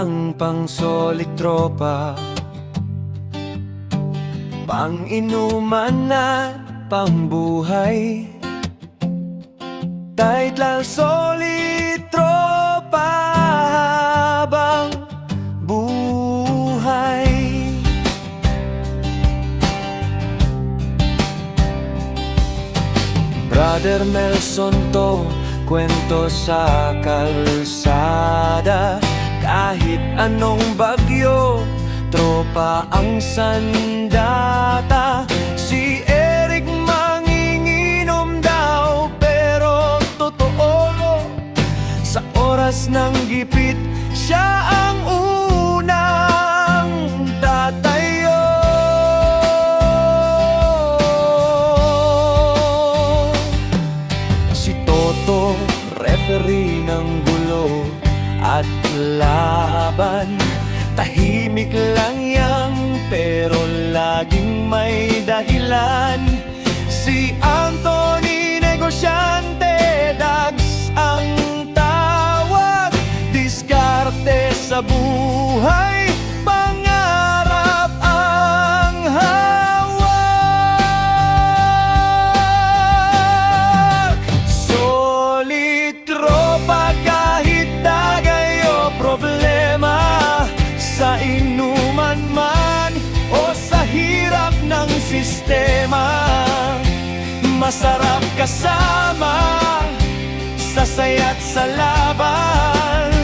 lang pang solid tropa, pang inuman at pambuhay. Kahit lang solid tropa habang buhay. Brother Nelson to, kwento sa kalsada. Kahit anong bagyo, tropa ang sandata. Si Eric manginginom daw, pero totoo, sa oras ng gipit, siya ang unang tatayo. Si Toto, referee ng gulo at laban. Tahimik lang yang pero laging may dahilan. Si Anthony, negosyante, dags ang tawag. Diskarte sa buhay, pangarap ang hawak. Solid tropa kahit dagay o problema, sa inuman man o sa hirap ng sistema. Masarap kasama sa saya't sa laban.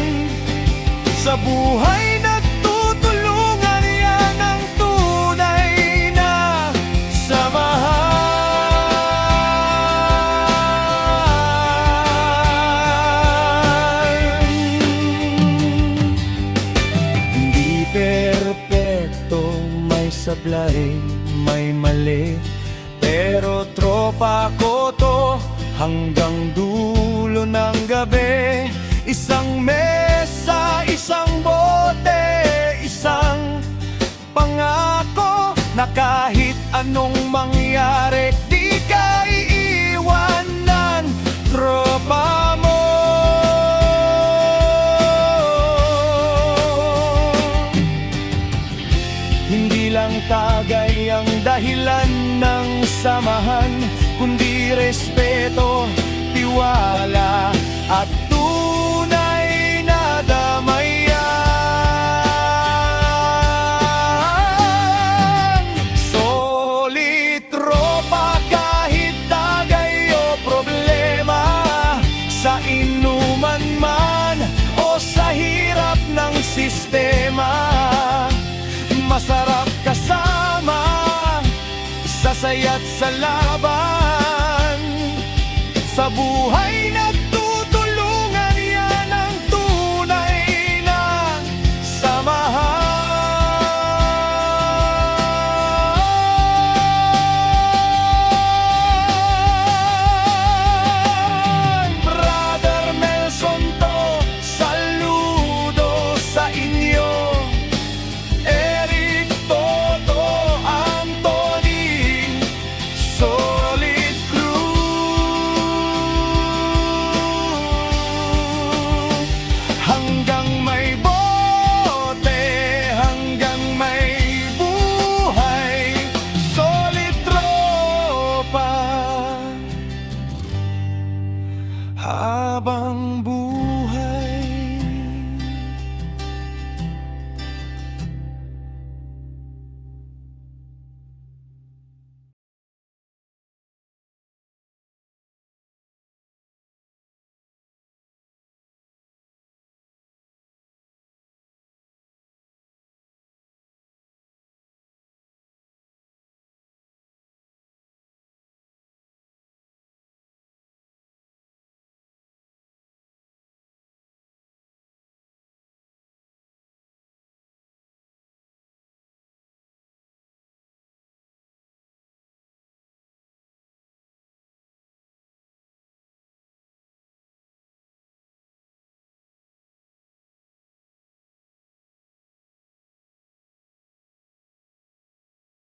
Sa buhay nagtutulungan, yan ang tunay na samahan. Hindi perpekto, may sablay, may mali, pero tropa ko to hanggang dulo ng gabi. Isang mesa, isang bote, isang pangako na kahit anong mangyari, di ka iiwanan, tropa mo. Hindi lang tagay ang dahilan ng samahan, kundi respeto, tiwala at tunay na damayan. Solid tropa kahit tagay o problema, sa inuman man o sa hirap ng sistema. Masarap kasama sa saya't sa laban. Sa buhay